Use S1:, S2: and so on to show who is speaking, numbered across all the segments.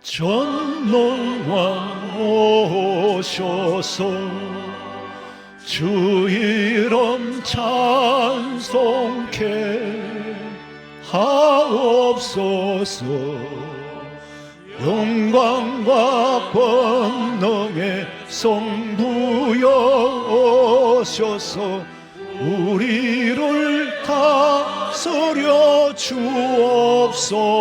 S1: 전능왕 오셔서 주 이름 찬송케 하옵소서. 영광과 권능의 성부여 오셔서 우리를 다스려 주옵소서.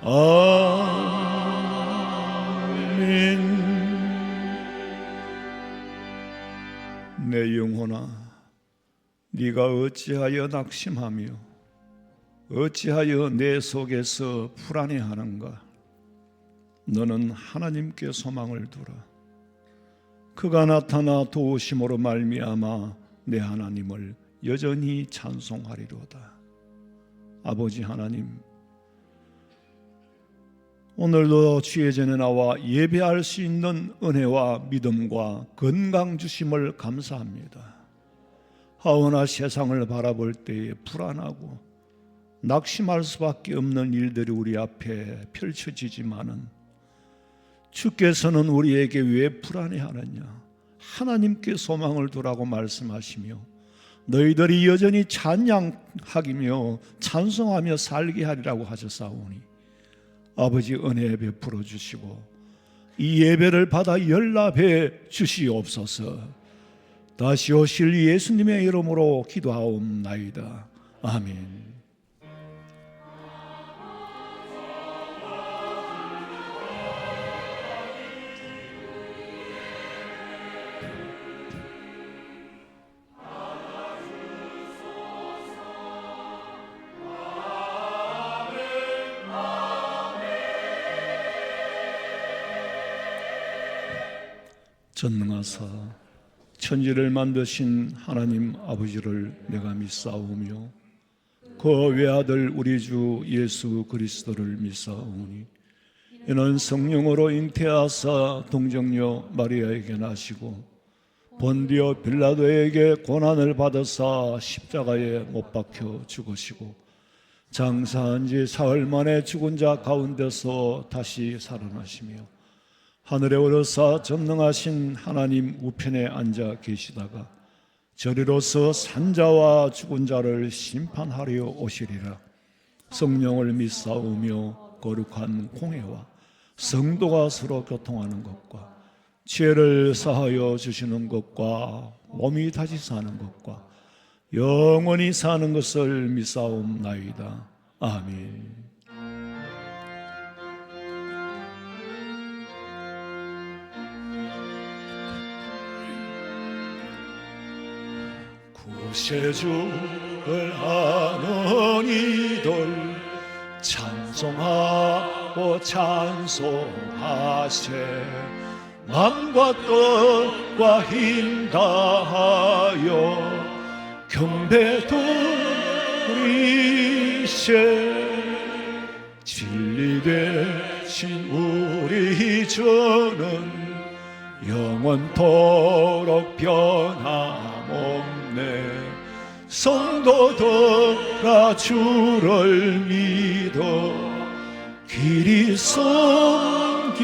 S1: 아멘. 내 영혼아, 네가 어찌하여 낙심하며 어찌하여 내 속에서 불안해하는가? 너는 하나님께 소망을 두라. 그가 나타나 도우심으로 말미암아 내 하나님을 여전히 찬송하리로다. 아버지 하나님, 오늘도 주의 전에 나와 예배할 수 있는 은혜와 믿음과 건강 주심을 감사합니다. 하오나 세상을 바라볼 때에 불안하고 낙심할 수밖에 없는 일들이 우리 앞에 펼쳐지지만은 주께서는 우리에게 왜 불안해하느냐? 하나님께 소망을 두라고 말씀하시며 너희들이 여전히 찬양하기며 찬송하며 살게 하리라고 하셨사오니 아버지 은혜 베풀어 주시고 이 예배를 받아 연락해 주시옵소서. 다시 오실 예수님의 이름으로 기도하옵나이다. 아멘. 전능하사 천지를 만드신 하나님 아버지를 내가 믿사오며 그 외아들 우리 주 예수 그리스도를 믿사오니 이는 성령으로 잉태하사 동정녀 마리아에게 나시고 본디오 빌라도에게 고난을 받으사 십자가에 못 박혀 죽으시고 장사한 지 사흘 만에 죽은 자 가운데서 다시 살아나시며 하늘에 오르사 전능하신 하나님 우편에 앉아 계시다가 저리로서 산자와 죽은 자를 심판하려 오시리라. 성령을 믿사오며 거룩한 공회와 성도가 서로 교통하는 것과 죄를 사하여 주시는 것과 몸이 다시 사는 것과 영원히 사는 것을 믿사옵나이다. 아멘. 구세주를 하는 이들 찬송하고 찬송하세. 맘과 뜻과 힘 다하여 경배 드리세. 진리 되신 우리 주는 영원토록 변함없네. 성도들아 주를 믿어 길이 섬기세.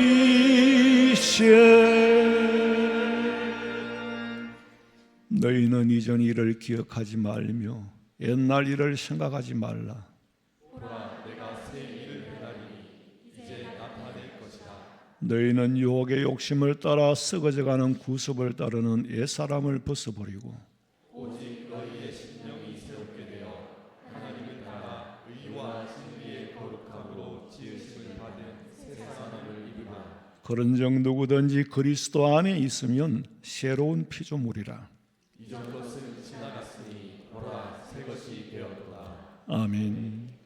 S1: 너희는 이전 일을 기억하지 말며 옛날 일을 생각하지 말라.
S2: 보라, 내가 새 일을 기다리니 이제 나타낼 것이다.
S1: 너희는 유혹의 욕심을 따라 썩어져가는 구습을 따르는 옛사람을 벗어버리고
S2: 오직 너희의 심령이 새롭게 되어 하나님을 따라 의와 진리의 거룩함으로 지으심을 받은 새 사람을 입으라.
S1: 그런즉 누구든지 그리스도 안에 있으면 새로운 피조물이라.
S2: 이전 것은 지나갔으니 보라, 새 것이 되었도다.
S1: 아멘.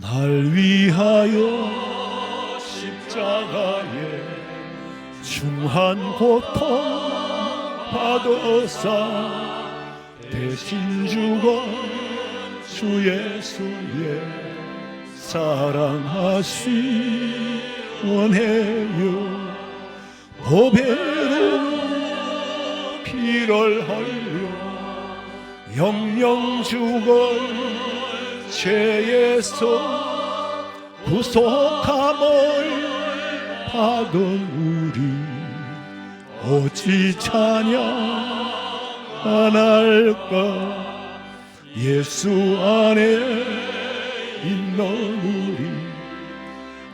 S1: 날 위하여 십자가에 중한 고통 받으사 대신 죽어 주 예수의 사랑하시 원해요 보배로 피를 흘려 영영 주걸 죄에서 구속함을 받은 우리 어찌 찬양 안 할까 예수 안에 있는 우리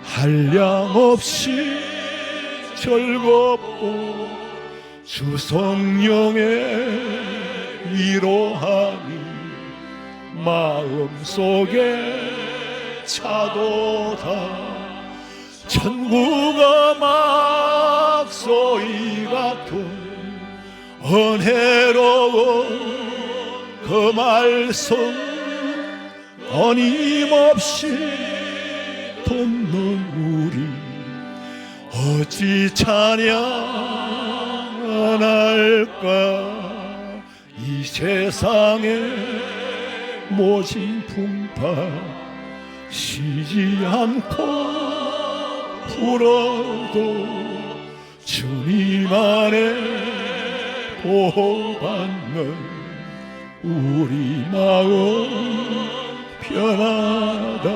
S1: 한량없이 즐겁고 주 성령의 위로함이 마음속에 차도다 천국의 막소리 같은 은혜로운 그 말씀 끊임없이 돕는 우리 어찌 찬양 안 할까 이 세상에 모진 풍파 쉬지 않고 불어도 주님 안에 보호받는 우리 마음 편하다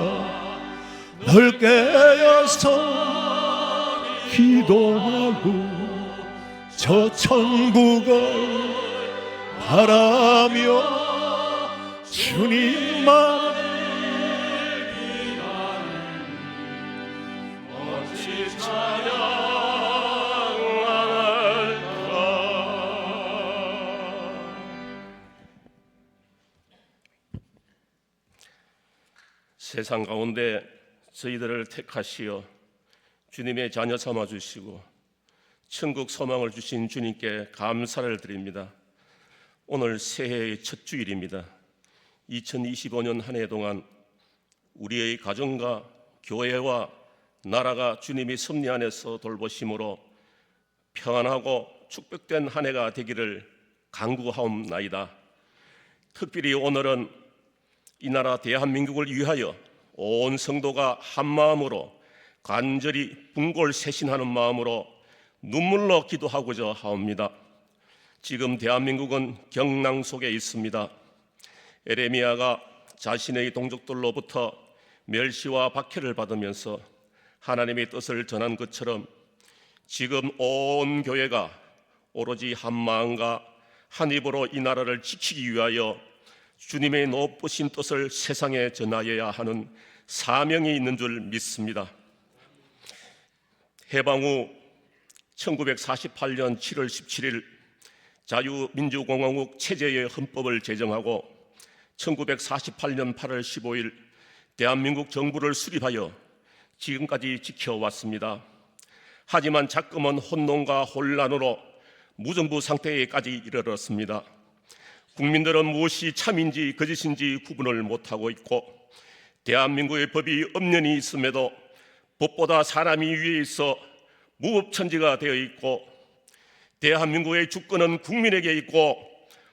S1: 널 깨어서 기도하고 저 천국을 바라며 주님만 어찌 찬양할까.
S3: 세상 가운데 저희들을 택하시어 주님의 자녀 삼아 주시고 천국 소망을 주신 주님께 감사를 드립니다. 오늘 새해의 첫 주일입니다. 2025년 한 해 동안 우리의 가정과 교회와 나라가 주님이 섭리 안에서 돌보심으로 평안하고 축복된 한 해가 되기를 간구하옵나이다. 특별히 오늘은 이 나라 대한민국을 위하여 온 성도가 한 마음으로 간절히 분골쇄신하는 마음으로 눈물로 기도하고자 하옵니다. 지금 대한민국은 경랑 속에 있습니다. 에레미야가 자신의 동족들로부터 멸시와 박해를 받으면서 하나님의 뜻을 전한 것처럼 지금 온 교회가 오로지 한 마음과 한 입으로 이 나라를 지키기 위하여 주님의 높으신 뜻을 세상에 전하여야 하는 사명이 있는 줄 믿습니다. 해방 후 1948년 7월 17일 자유민주공화국 체제의 헌법을 제정하고 1948년 8월 15일 대한민국 정부를 수립하여 지금까지 지켜왔습니다. 하지만 자꾸만 혼돈과 혼란으로 무정부 상태에까지 이르렀습니다. 국민들은 무엇이 참인지 거짓인지 구분을 못하고 있고 대한민국의 법이 엄연히 있음에도 법보다 사람이 위에 있어 무법천지가 되어 있고 대한민국의 주권은 국민에게 있고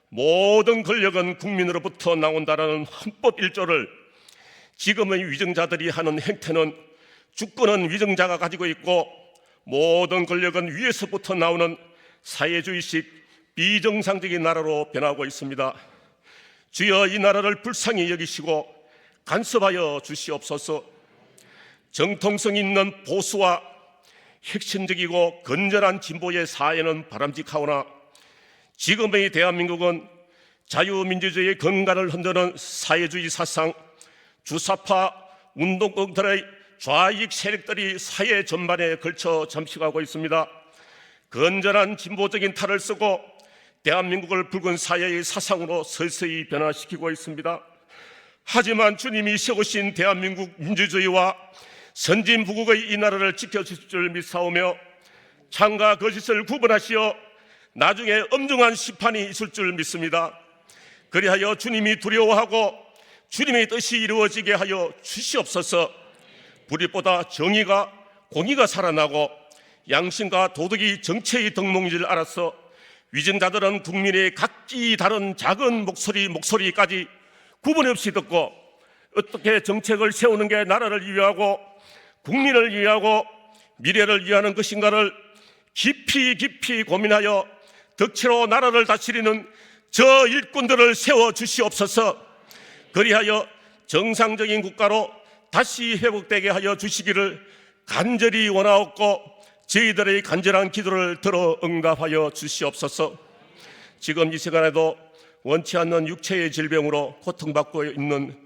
S3: 모든 권력은 국민으로부터 나온다라는 헌법 1조를 지금의 위정자들이 하는 행태는 주권은 위정자가 가지고 있고 모든 권력은 위에서부터 나오는 사회주의식 비정상적인 나라로 변하고 있습니다. 주여 이 나라를 불쌍히 여기시고 간섭하여 주시옵소서. 정통성 있는 보수와 혁신적이고 건전한 진보의 사회는 바람직하오나 지금의 대한민국은 자유민주주의의根幹을 흔드는 사회주의 사상, 주사파 운동권들의 좌익 세력들이 사회 전반에 걸쳐 잠식하고 있습니다. 건전한 진보적인 탈을 쓰고 대한민국을 붉은 사회의 사상으로 서서히 변화시키고 있습니다. 하지만 주님이 세우신 대한민국 민주주의와 선진부국의 이 나라를 지켜주실 줄 믿사오며 참과 거짓을 구분하시어 나중에 엄중한 심판이 있을 줄 믿습니다. 그리하여 주님이 두려워하고 주님의 뜻이 이루어지게 하여 주시옵소서. 불의보다 정의가 공의가 살아나고 양심과 도덕이 정체의 덕목인 줄 알아서 위정자들은 국민의 각기 다른 작은 목소리까지 구분 없이 듣고 어떻게 정책을 세우는 게 나라를 위하고 국민을 위하고 미래를 위하는 것인가를 깊이 고민하여 덕치로 나라를 다스리는 저 일꾼들을 세워주시옵소서. 그리하여 정상적인 국가로 다시 회복되게 하여 주시기를 간절히 원하옵고 저희들의 간절한 기도를 들어 응답하여 주시옵소서. 지금 이 시간에도 원치 않는 육체의 질병으로 고통받고 있는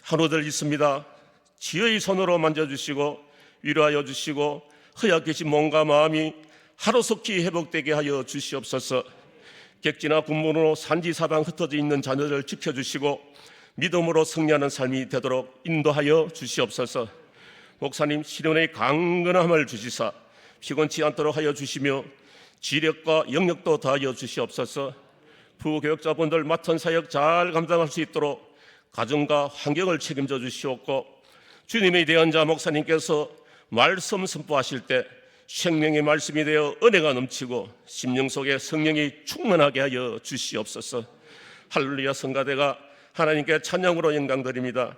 S3: 환우들 있습니다. 지혜의 손으로 만져주시고 위로하여 주시고 허약해진 몸과 마음이 하루속히 회복되게 하여 주시옵소서. 객지나 군문으로 산지사방 흩어져 있는 자녀를 지켜주시고 믿음으로 승리하는 삶이 되도록 인도하여 주시옵소서. 목사님 시련의 강건함을 주시사 피곤치 않도록 하여 주시며 지력과 영역도 더하여 주시옵소서. 부교역자분들 맡은 사역 잘 감당할 수 있도록 가정과 환경을 책임져 주시옵고 주님의 대언자 목사님께서 말씀 선포하실 때 생명의 말씀이 되어 은혜가 넘치고 심령 속에 성령이 충만하게 하여 주시옵소서. 할렐루야. 성가대가 하나님께 찬양으로 영광드립니다.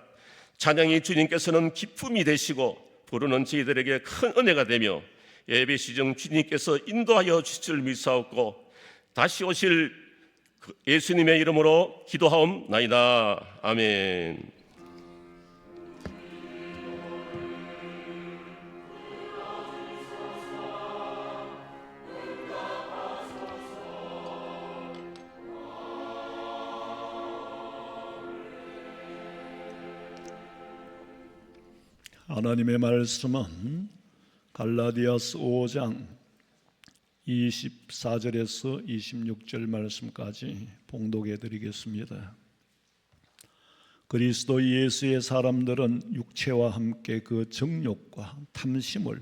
S3: 찬양이 주님께서는 기쁨이 되시고 부르는 저희들에게 큰 은혜가 되며 예배 시정 주님께서 인도하여 주실 줄 믿사옵고 다시 오실 예수님의 이름으로 기도하옵나이다. 아멘.
S1: 하나님의 말씀은 갈라디아서 5장 24절에서 26절 말씀까지 봉독해 드리겠습니다. 그리스도 예수의 사람들은 육체와 함께 그 정욕과 탐심을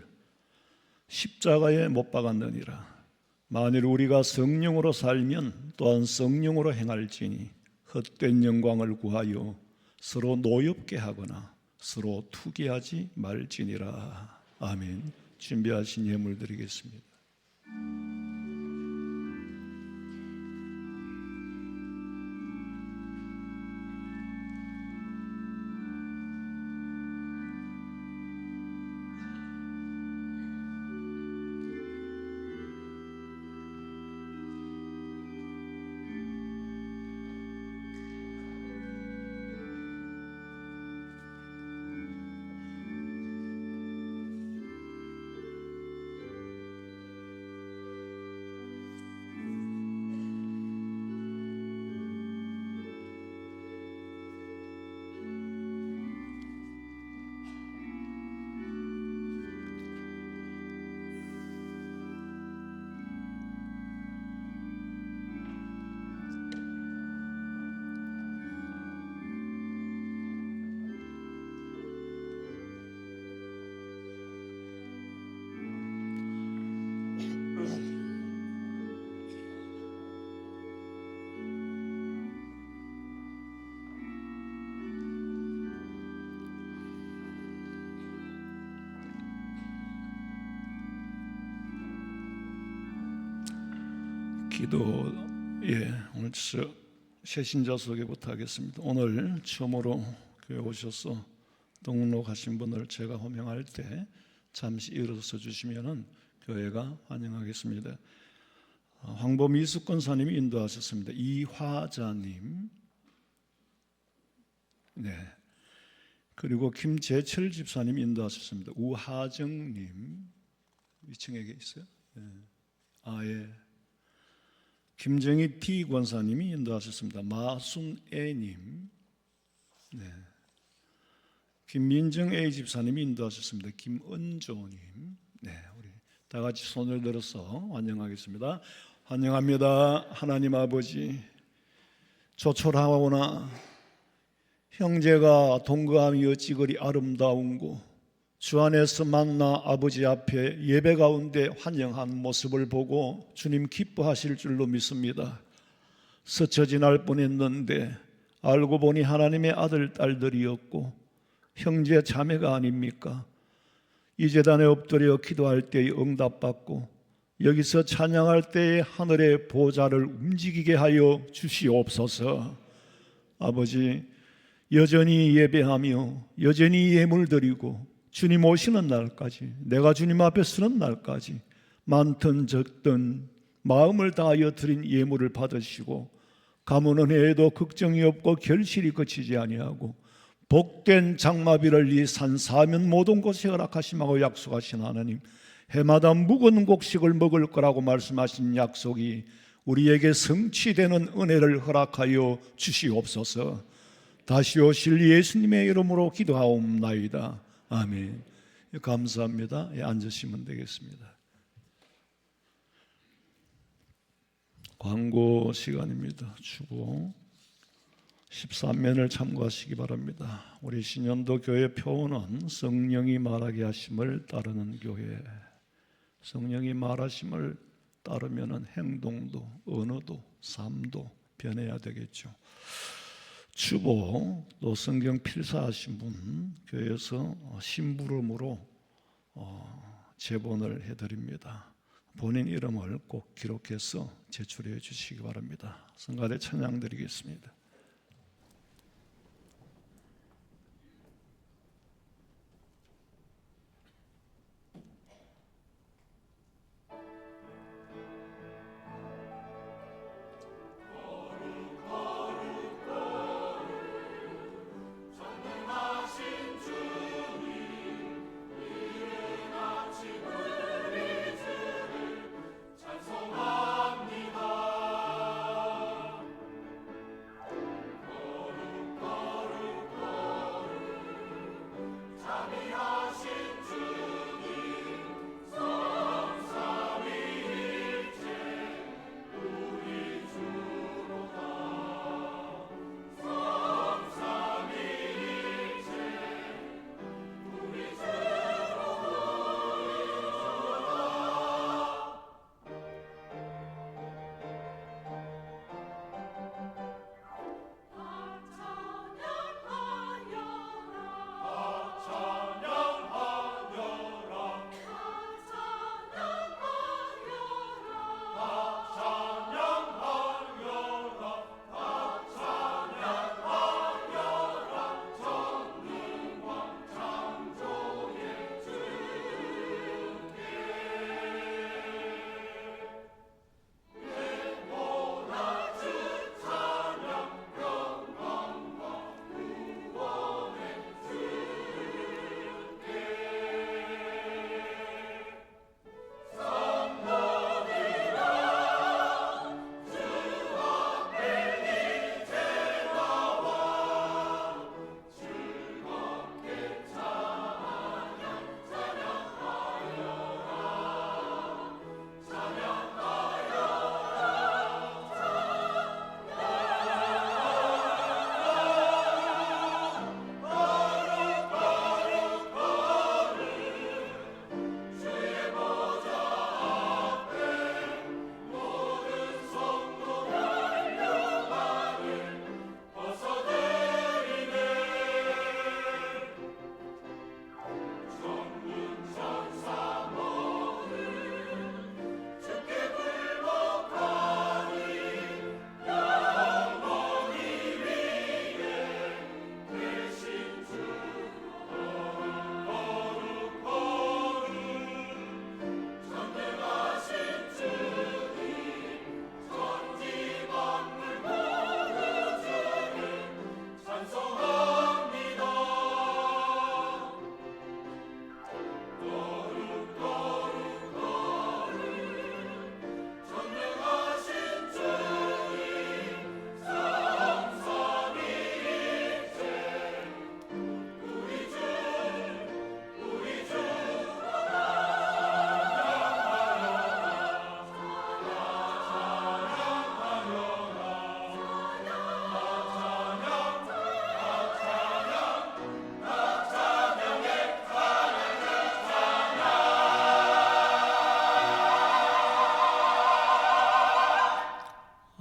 S1: 십자가에 못 박았느니라. 만일 우리가 성령으로 살면 또한 성령으로 행할지니 헛된 영광을 구하여 서로 노엽게 하거나 서로 투기하지 말지니라. 아멘. 준비하신 예물 드리겠습니다. 오늘 새신자 소개부터 하겠습니다. 오늘 처음으로 교회 오셔서 등록하신 분을 제가 호명할 때 잠시 일어서 주시면은 교회가 환영하겠습니다. 황범 이숙권사님이 인도하셨습니다. 이화자님, 그리고 김재철 집사님 인도하셨습니다. 우하정님, 2층에 계세요? 예. 김정희 D 권사님이 인도하셨습니다. 마순애님, 김민정 A 집사님이 인도하셨습니다. 김은조님, 우리 다 같이 손을 들어서 환영하겠습니다. 환영합니다. 하나님 아버지, 조촐하오나 형제가 동거함이 어찌 그리 아름다운고 주 안에서 만나 아버지 앞에 예배 가운데 환영한 모습을 보고 주님 기뻐하실 줄로 믿습니다. 스쳐 지날 뻔했는데 알고 보니 하나님의 아들 딸들이었고 형제 자매가 아닙니까? 이 제단에 엎드려 기도할 때에 응답받고 여기서 찬양할 때에 하늘의 보좌를 움직이게 하여 주시옵소서. 아버지, 여전히 예배하며 여전히 예물 드리고 주님 오시는 날까지, 내가 주님 앞에 서는 날까지 많든 적든 마음을 다하여 드린 예물을 받으시고 가문 은혜에도 걱정이 없고 결실이 그치지 아니하고 복된 장마비를 이 산 사면 모든 곳에 허락하심하고 약속하신 하나님, 해마다 묵은 곡식을 먹을 거라고 말씀하신 약속이 우리에게 성취되는 은혜를 허락하여 주시옵소서. 다시 오실 예수님의 이름으로 기도하옵나이다. 아멘. 감사합니다. 앉으시면 되겠습니다. 광고 시간입니다. 주보 13면을 참고하시기 바랍니다. 우리 신년도 교회 표어는 성령이 말하게 하심을 따르는 교회. 성령이 말하심을 따르면 행동도 언어도 삶도 변해야 되겠죠. 주보 또 성경 필사하신 분 교회에서 심부름으로 제본을 해드립니다. 본인 이름을 꼭 기록해서 제출해 주시기 바랍니다. 성가대 찬양 드리겠습니다.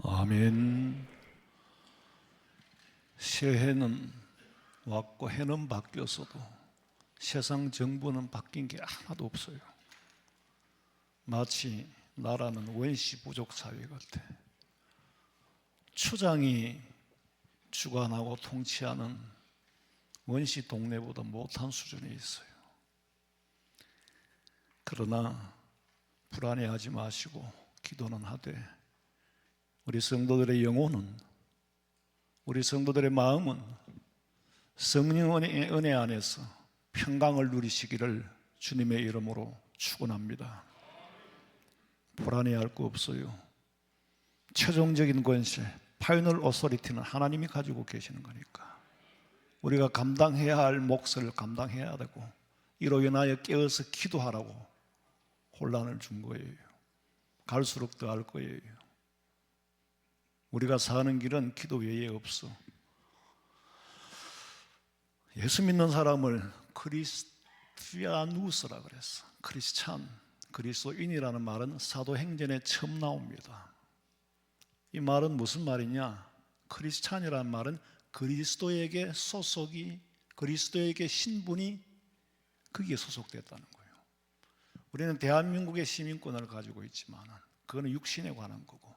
S1: 아멘. 새해는 왔고 해는 바뀌었어도 세상 정부는 바뀐 게 하나도 없어요. 마치 나라는 원시 부족 사회 같아. 추장이 주관하고 통치하는 원시 동네보다 못한 수준에 있어요. 그러나 불안해하지 마시고 기도는 하되 우리 성도들의 영혼은, 우리 성도들의 마음은 성령의 은혜 안에서 평강을 누리시기를 주님의 이름으로 축원합니다. 불안해할 거 없어요. 최종적인 권세, 파이널 오소리티는 하나님이 가지고 계시는 거니까 우리가 감당해야 할 몫을 감당해야 되고, 이로 인하여 깨어서 기도하라고 혼란을 준 거예요. 갈수록 더 할 거예요. 우리가 사는 길은 기도 외에 없어. 예수 믿는 사람을 크리스티아누스라 그랬어. 크리스찬, 그리스도인이라는 말은 사도행전에 처음 나옵니다. 이 말은 무슨 말이냐? 크리스찬이라는 말은 그리스도에게 소속이, 그리스도에게 신분이 거기에 소속됐다는 거예요. 우리는 대한민국의 시민권을 가지고 있지만 그거는 육신에 관한 거고,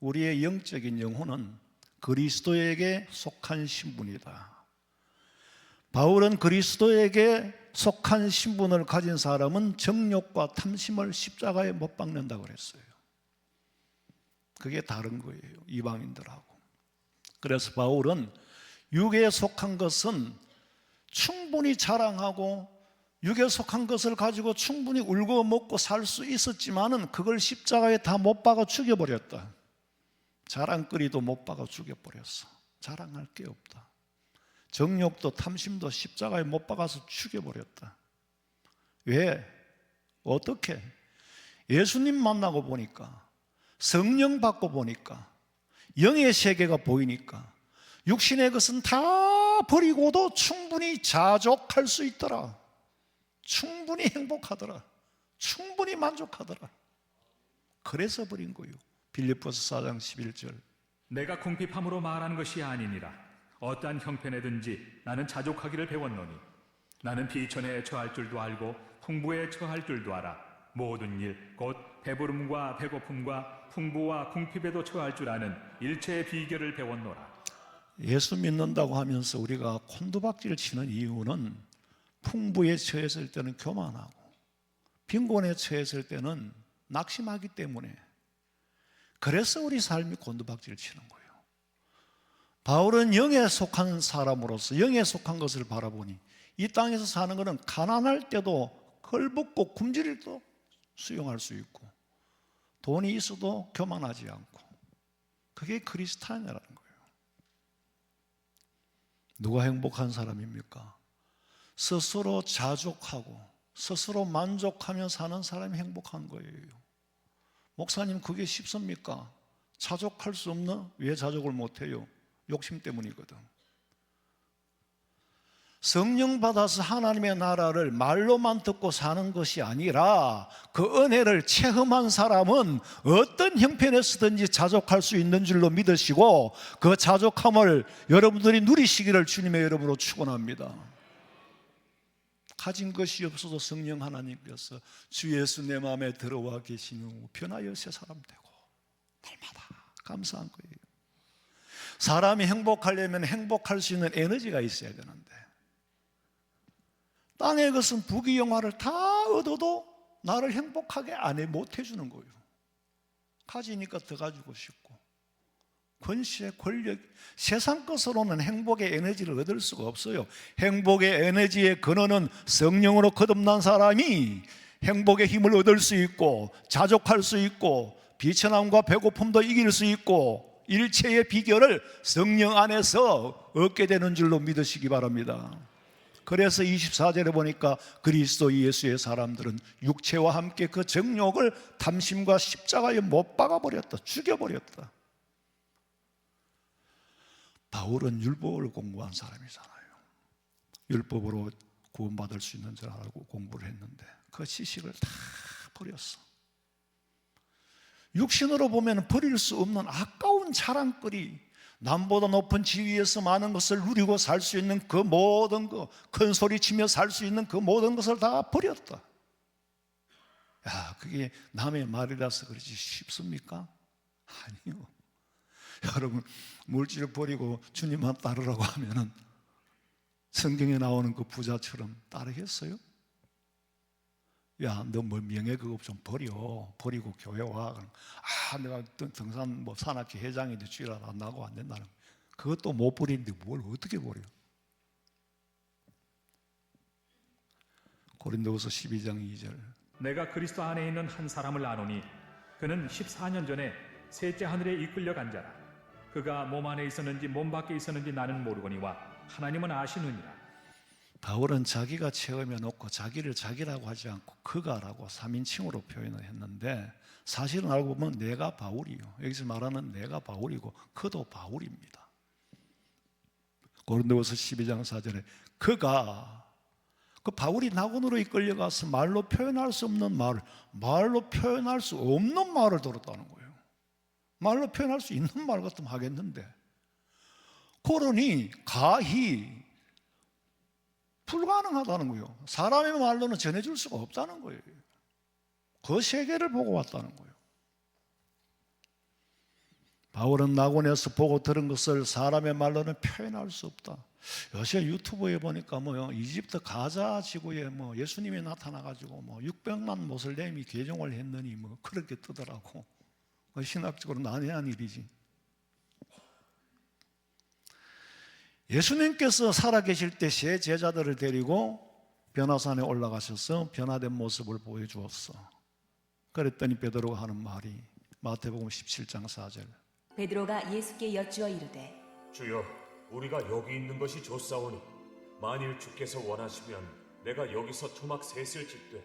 S1: 우리의 영적인 영혼은 그리스도에게 속한 신분이다. 바울은 그리스도에게 속한 신분을 가진 사람은 정욕과 탐심을 십자가에 못 박는다고 그랬어요. 그게 다른 거예요, 이방인들하고. 그래서 바울은 육에 속한 것은 충분히 자랑하고 육에 속한 것을 가지고 충분히 울고 먹고 살 수 있었지만은 그걸 십자가에 다 못 박아 죽여버렸다. 자랑거리도 못 박아 죽여버렸어. 자랑할 게 없다. 정욕도 탐심도 십자가에 못 박아서 죽여버렸다. 왜? 어떻게? 예수님 만나고 보니까, 성령 받고 보니까, 영의 세계가 보이니까 육신의 것은 다 버리고도 충분히 자족할 수 있더라. 충분히 행복하더라. 충분히 만족하더라. 그래서 버린 거예요. 빌립보서 4장 11절.
S4: 내가 궁핍함으로 말하는 것이 아니니라. 어떠한 형편에든지 나는 자족하기를 배웠노니 나는 비천에 처할 줄도 알고 풍부에 처할 줄도 알아. 모든 일 곧 배부름과 배고픔과 풍부와 궁핍에도 처할 줄 아는 일체의 비결을 배웠노라.
S1: 예수 믿는다고 하면서 우리가 콘두박질 치는 이유는 풍부에 처했을 때는 교만하고 빈곤에 처했을 때는 낙심하기 때문에, 그래서 우리 삶이 곤두박질 치는 거예요. 바울은 영에 속한 사람으로서 영에 속한 것을 바라보니 이 땅에서 사는 것은 가난할 때도 걸벗고 굶주릴 때도 수용할 수 있고 돈이 있어도 교만하지 않고, 그게 크리스찬이라는 거예요. 누가 행복한 사람입니까? 스스로 자족하고 스스로 만족하며 사는 사람이 행복한 거예요. 목사님, 그게 쉽습니까? 자족할 수 없나? 왜 자족을 못해요? 욕심 때문이거든. 성령 받아서 하나님의 나라를 말로만 듣고 사는 것이 아니라 그 은혜를 체험한 사람은 어떤 형편에서든지 자족할 수 있는 줄로 믿으시고, 그 자족함을 여러분들이 누리시기를 주님의 이름으로 축원합니다. 가진 것이 없어도 성령 하나님께서 주 예수 내 마음에 들어와 계신 후 변하여 새 사람 되고, 날마다 감사한 거예요. 사람이 행복하려면 행복할 수 있는 에너지가 있어야 되는데, 땅의 것은 부귀영화를 다 얻어도 나를 행복하게 못 해주는 거예요. 가지니까 더 가지고 싶고, 권세, 권력, 세상 것으로는 행복의 에너지를 얻을 수가 없어요. 행복의 에너지의 근원은 성령으로 거듭난 사람이 행복의 힘을 얻을 수 있고, 자족할 수 있고, 비천함과 배고픔도 이길 수 있고, 일체의 비결을 성령 안에서 얻게 되는 줄로 믿으시기 바랍니다. 그래서 24절에 보니까 그리스도 예수의 사람들은 육체와 함께 그 정욕을 탐심과 십자가에 못 박아버렸다, 죽여버렸다. 바울은 율법을 공부한 사람이잖아요. 율법으로 구원받을 수 있는 줄 알고 공부를 했는데 그 지식을 다 버렸어. 육신으로 보면 버릴 수 없는 아까운 자랑거리, 남보다 높은 지위에서 많은 것을 누리고 살 수 있는 그 모든 거, 큰 소리 치며 살 수 있는 그 모든 것을 다 버렸다. 야, 그게 남의 말이라서 그렇지 쉽습니까? 아니요. 여러분, 물질을 버리고 주님만 따르라고 하면은 성경에 나오는 그 부자처럼 따르겠어요? 야, 너 뭐 명예 그거 좀 버리고 교회 와. 내가 등산 뭐 산악회 회장인데 주일 안 나고 안 된다는 거. 그것도 못 버리는데 뭘 어떻게 버려? 고린도후서 12장 2절.
S4: 내가 그리스도 안에 있는 한 사람을 아노니 그는 14년 전에 셋째 하늘에 이끌려 간 자라. 그가 몸 안에 있었는지 몸 밖에 있었는지 나는 모르거니와 하나님은 아시느니라.
S1: 바울은 자기가 체험해 놓고 자기를 자기라고 하지 않고 그가라고 3인칭으로 표현을 했는데 사실은 알고 보면 내가 바울이요. 여기서 말하는 내가 바울이고 그도 바울입니다. 고린도후서 12장 4절에 그가 그 바울이 낙원으로 이끌려가서 말로 표현할 수 없는 말을 말로 표현할 수 없는 말을 들었다는 거예요. 말로 표현할 수 있는 말 같으면 하겠는데 그러니 가히 불가능하다는 거예요. 사람의 말로는 전해줄 수가 없다는 거예요. 그 세계를 보고 왔다는 거예요. 바울은 낙원에서 보고 들은 것을 사람의 말로는 표현할 수 없다. 요새 유튜브에 보니까 이집트 가자 지구에 예수님이 나타나가지고 600만 모슬렘이 개종을 했느니 그렇게 뜨더라고. 신학적으로 난해한 일이지. 예수님께서 살아계실 때 세 제자들을 데리고 변화산에 올라가셔서 변화된 모습을 보여주었어. 그랬더니 베드로가 하는 말이 마태복음 17장 4절.
S5: 베드로가 예수께 여쭈어 이르되
S6: 주여, 우리가 여기 있는 것이 좋사오니 만일 주께서 원하시면 내가 여기서 초막 셋을 짓되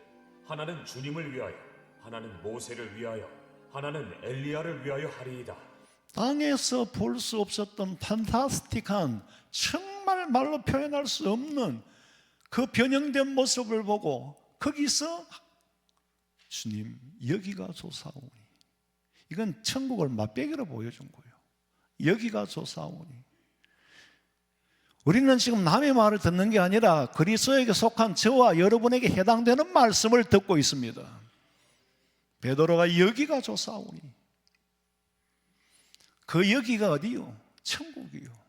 S6: 하나는 주님을 위하여, 하나는 모세를 위하여, 하나는 엘리야를 위하여 하리이다.
S1: 땅에서 볼 수 없었던 판타스틱한 정말 말로 표현할 수 없는 그 변형된 모습을 보고 거기서 주님 여기가 좋사오니, 이건 천국을 맛배기로 보여준 거예요. 여기가 좋사오니. 우리는 지금 남의 말을 듣는 게 아니라 그리스도에게 속한 저와 여러분에게 해당되는 말씀을 듣고 있습니다. 베드로가 여기가 좋사오니, 그 여기가 어디요? 천국이요.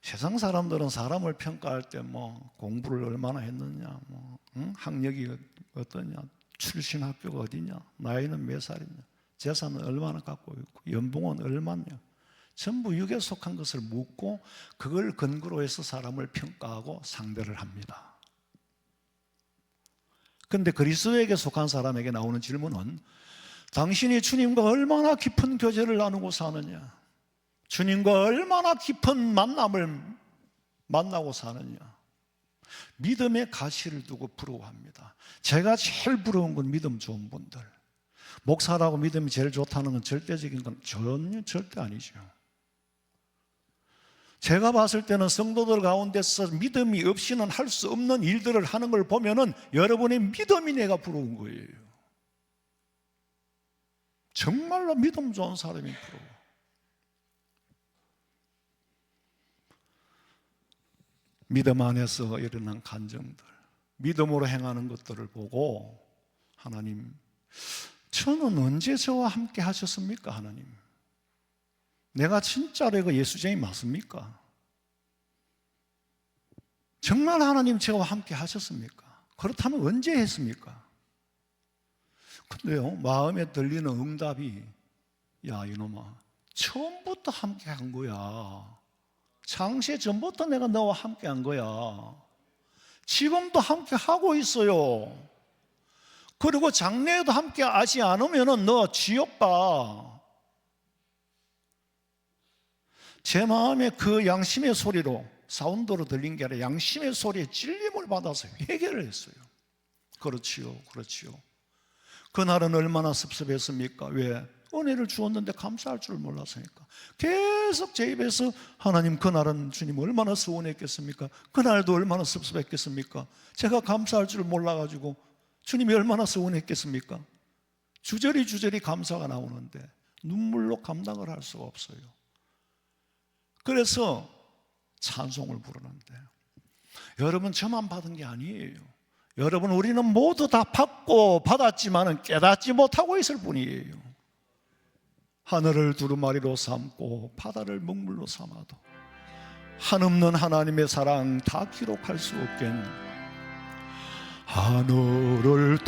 S1: 세상 사람들은 사람을 평가할 때 공부를 얼마나 했느냐, 학력이 어떠냐, 출신 학교가 어디냐, 나이는 몇 살이냐, 재산은 얼마나 갖고 있고, 연봉은 얼마냐, 전부 육에 속한 것을 묻고 그걸 근거로 해서 사람을 평가하고 상대를 합니다. 그런데 그리스도에게 속한 사람에게 나오는 질문은 당신이 주님과 얼마나 깊은 교제를 나누고 사느냐, 주님과 얼마나 깊은 만남을 만나고 사느냐, 믿음의 가치를 두고 부러워합니다. 제가 제일 부러운 건 믿음 좋은 분들. 목사라고 믿음이 제일 좋다는 건 절대적인 건 절대 아니죠. 제가 봤을 때는 성도들 가운데서 믿음이 없이는 할 수 없는 일들을 하는 걸 보면은 여러분의 믿음이 내가 부러운 거예요. 정말로 믿음 좋은 사람이 부러워. 믿음 안에서 일어난 간정들, 믿음으로 행하는 것들을 보고 하나님, 저는 언제 저와 함께 하셨습니까? 하나님, 내가 진짜로 이거 예수쟁이 맞습니까? 정말 하나님 저와 함께 하셨습니까? 그렇다면 언제 했습니까? 근데요, 마음에 들리는 응답이, 야 이놈아, 처음부터 함께 한 거야. 창세 전부터 내가 너와 함께 한 거야. 지금도 함께 하고 있어요. 그리고 장래에도 함께 하지 않으면 너 지옥 가. 제 마음에 그 양심의 소리로, 사운드로 들린 게 아니라 양심의 소리에 찔림을 받아서 회개를 했어요. 그렇지요, 그렇지요. 그날은 얼마나 섭섭했습니까? 왜? 은혜를 주었는데 감사할 줄 몰랐으니까. 계속 제 입에서 하나님, 그날은 주님 얼마나 서운했겠습니까? 그날도 얼마나 섭섭했겠습니까? 제가 감사할 줄 몰라가지고 주님이 얼마나 서운했겠습니까? 주저리 감사가 나오는데 눈물로 감당을 할 수가 없어요. 그래서 찬송을 부르는데, 여러분 저만 받은 게 아니에요. 여러분, 우리는 모두 다 받고 받았지만 깨닫지 못하고 있을 뿐이에요. 하늘을 두루마리로 삼고 바다를 먹물로 삼아도 한없는 하나님의 사랑 다 기록할 수 없겠네. 하늘을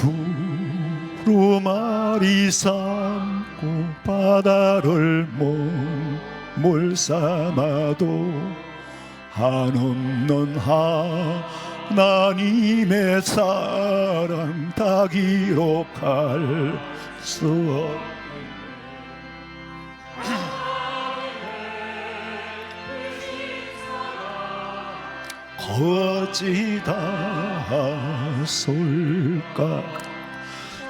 S1: 두루마리 삼고 바다를 먹물 삼아도 한없는 하나님의 사랑 다 기록할 수 없겠네. 어찌다 쏠까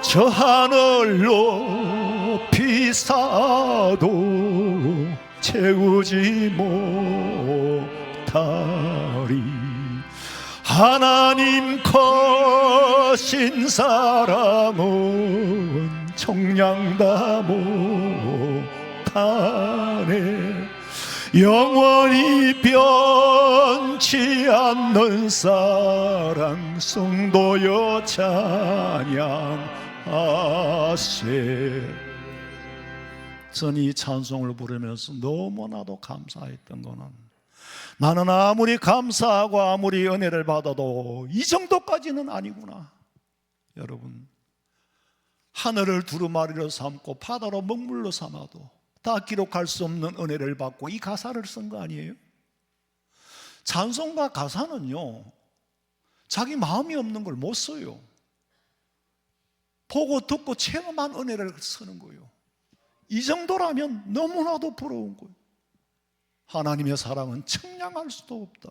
S1: 저 하늘 높이 사도 채우지 못하리. 하나님 거신 사랑은 청량다 못하네. 영원히 변치 않는 사랑 성도여 찬양하세. 저는 이 찬송을 부르면서 너무나도 감사했던 거는, 나는 아무리 감사하고 아무리 은혜를 받아도 이 정도까지는 아니구나. 여러분, 하늘을 두루마리로 삼고 바다로 먹물로 삼아도 다 기록할 수 없는 은혜를 받고 이 가사를 쓴 거 아니에요? 찬송가 가사는요, 자기 마음이 없는 걸 못 써요. 보고 듣고 체험한 은혜를 쓰는 거예요. 이 정도라면 너무나도 부러운 거예요. 하나님의 사랑은 측량할 수도 없다.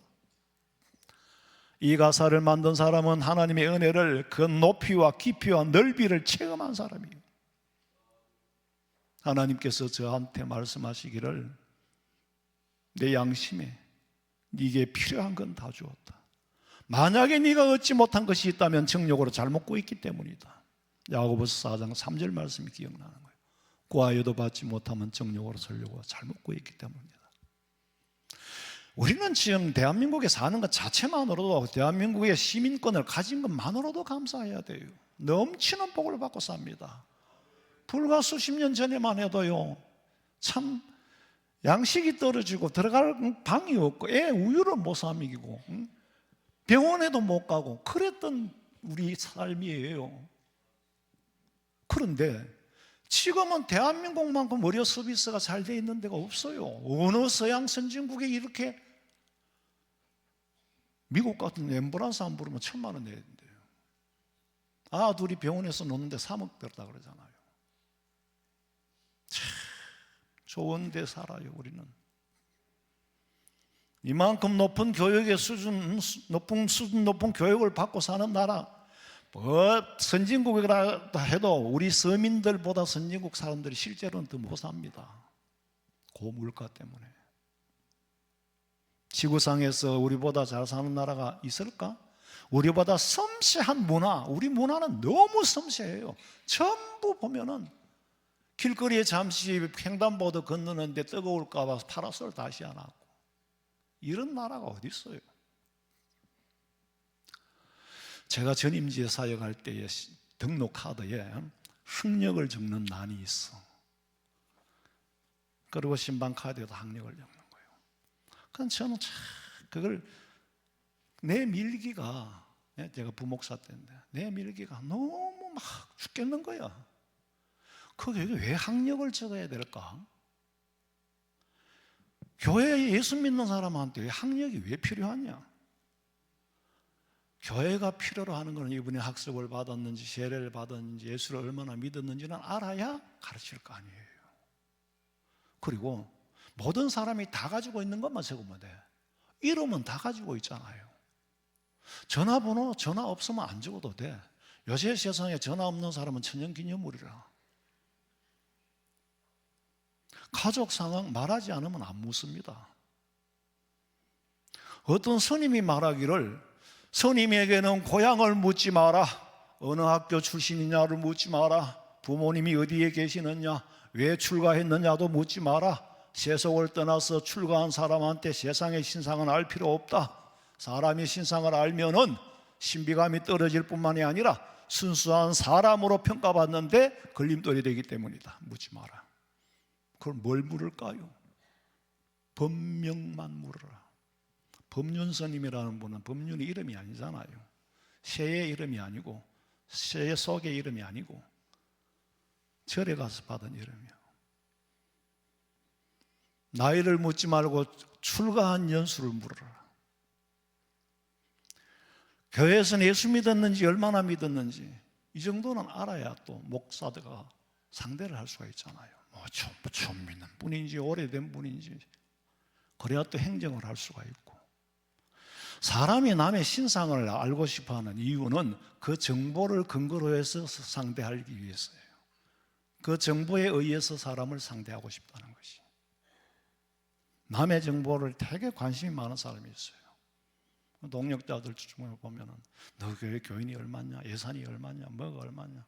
S1: 이 가사를 만든 사람은 하나님의 은혜를 그 높이와 깊이와 넓이를 체험한 사람이에요. 하나님께서 저한테 말씀하시기를, 내 양심에 네게 필요한 건 다 주었다. 만약에 네가 얻지 못한 것이 있다면 정욕으로 잘못 구했기 때문이다. 야고보서 4장 3절 말씀이 기억나는 거예요. 구하여도 받지 못하면 정욕으로 살려고 잘못 구했기 때문이다. 우리는 지금 대한민국에 사는 것 자체만으로도, 대한민국의 시민권을 가진 것만으로도 감사해야 돼요. 넘치는 복을 받고 삽니다. 불과 수십 년 전에만 해도요, 참 양식이 떨어지고 들어갈 방이 없고 애 우유를 못 사 먹이고 병원에도 못 가고 그랬던 우리 삶이에요. 그런데 지금은 대한민국만큼 의료 서비스가 잘 돼 있는 데가 없어요. 어느 서양 선진국에 이렇게, 미국 같은 앰뷸런스 안 부르면 1,000만 원 내야 된대요. 둘이 병원에서 노는데 3억 들었다 그러잖아요. 참 좋은 데 살아요. 우리는 이만큼 높은 교육의 수준, 높은 교육을 받고 사는 나라, 선진국이라 해도 우리 서민들보다 선진국 사람들이 실제로는 더 못 삽니다. 고물가 때문에. 지구상에서 우리보다 잘 사는 나라가 있을까? 우리보다 섬세한 문화, 우리 문화는 너무 섬세해요. 전부 보면은 길거리에 잠시 횡단보도 건너는데 뜨거울까 봐 파라솔 다시 안 하고, 이런 나라가 어디 있어요? 제가 전임지에 사역할 때에 등록 카드에 학력을 적는 난이 있어. 그리고 신방 카드에도 학력을 적는 거예요. 그럼 저는 참 그걸, 내 밀기가, 제가 부목사 때인데 내 밀기가 너무 막 죽겠는 거야. 그게 왜 학력을 적어야 될까? 교회에 예수 믿는 사람한테 왜 학력이 왜 필요하냐? 교회가 필요로 하는 것은 이분이 학습을 받았는지 세례를 받았는지 예수를 얼마나 믿었는지는 알아야 가르칠 거 아니에요. 그리고 모든 사람이 다 가지고 있는 것만 적으면 돼. 이름은 다 가지고 있잖아요. 전화번호, 전화 없으면 안 적어도 돼. 요새 세상에 전화 없는 사람은 천연기념물이라. 가족 상황 말하지 않으면 안 묻습니다. 어떤 스님이 말하기를, 스님에게는 고향을 묻지 마라, 어느 학교 출신이냐를 묻지 마라, 부모님이 어디에 계시느냐, 왜 출가했느냐도 묻지 마라. 세속을 떠나서 출가한 사람한테 세상의 신상은 알 필요 없다. 사람의 신상을 알면은 신비감이 떨어질 뿐만이 아니라 순수한 사람으로 평가받는데 걸림돌이 되기 때문이다. 묻지 마라. 그걸 뭘 물을까요? 법명만 물으라. 법륜스님이라는 분은 법륜이 이름이 아니잖아요. 새의 이름이 아니고 새 속의 이름이 아니고 절에 가서 받은 이름이요. 나이를 묻지 말고 출가한 연수를 물어라. 교회에서는 예수 믿었는지 얼마나 믿었는지 이 정도는 알아야 또 목사들과 상대를 할 수가 있잖아요. 처음 믿는 분인지 오래된 분인지 그래야 또 행정을 할 수가 있고. 사람이 남의 신상을 알고 싶어하는 이유는 그 정보를 근거로 해서 상대하기 위해서예요. 그 정보에 의해서 사람을 상대하고 싶다는 것이. 남의 정보를 되게 관심이 많은 사람이 있어요. 동력자들 중에 보면은 너 교회 교인이 얼마냐, 예산이 얼마냐, 뭐가 얼마냐.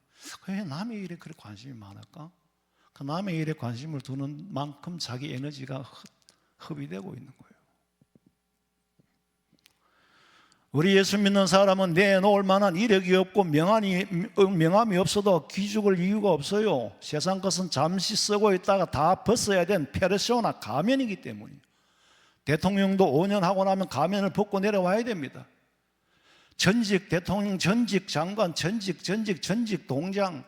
S1: 왜 남의 일에 그렇게 관심이 많을까? 그 남의 일에 관심을 두는 만큼 자기 에너지가 허비되고 있는 거예요. 우리 예수 믿는 사람은 내놓을 만한 이력이 없고 명함이 없어도 기죽을 이유가 없어요. 세상 것은 잠시 쓰고 있다가 다 벗어야 된 페르소나 가면이기 때문이에요. 대통령도 5년 하고 나면 가면을 벗고 내려와야 됩니다. 전직 대통령, 전직 장관, 전직 동장.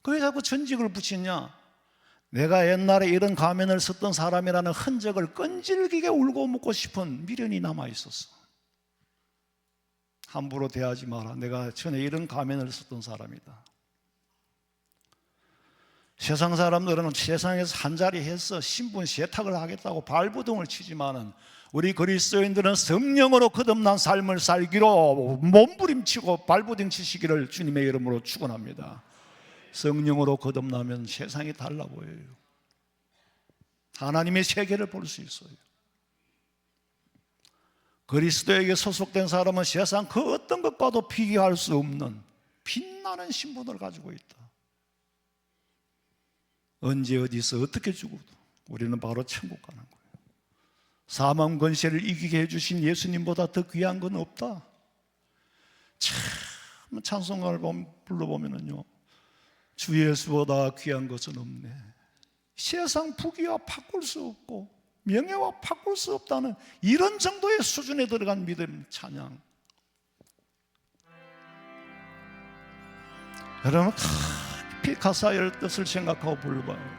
S1: 왜 자꾸 전직을 붙이냐? 내가 옛날에 이런 가면을 썼던 사람이라는 흔적을 끈질기게 울고 묻고 싶은 미련이 남아 있었어. 함부로 대하지 마라. 내가 전에 이런 가면을 썼던 사람이다. 세상 사람들은 세상에서 한자리 해서 신분 세탁을 하겠다고 발부둥을 치지만은 우리 그리스도인들은 성령으로 거듭난 삶을 살기로 몸부림치고 발부둥 치시기를 주님의 이름으로 축원합니다. 성령으로 거듭나면 세상이 달라 보여요. 하나님의 세계를 볼 수 있어요. 그리스도에게 소속된 사람은 세상 그 어떤 것과도 비교할 수 없는 빛나는 신분을 가지고 있다. 언제 어디서 어떻게 죽어도 우리는 바로 천국 가는 거예요. 사망 권세를 이기게 해주신 예수님보다 더 귀한 건 없다. 참 찬송가를 불러보면요, 주 예수보다 귀한 것은 없네. 세상 부귀와 바꿀 수 없고 명예와 바꿀 수 없다는 이런 정도의 수준에 들어간 믿음 찬양. 여러분 깊이 가사의 뜻을 생각하고 불러봐요.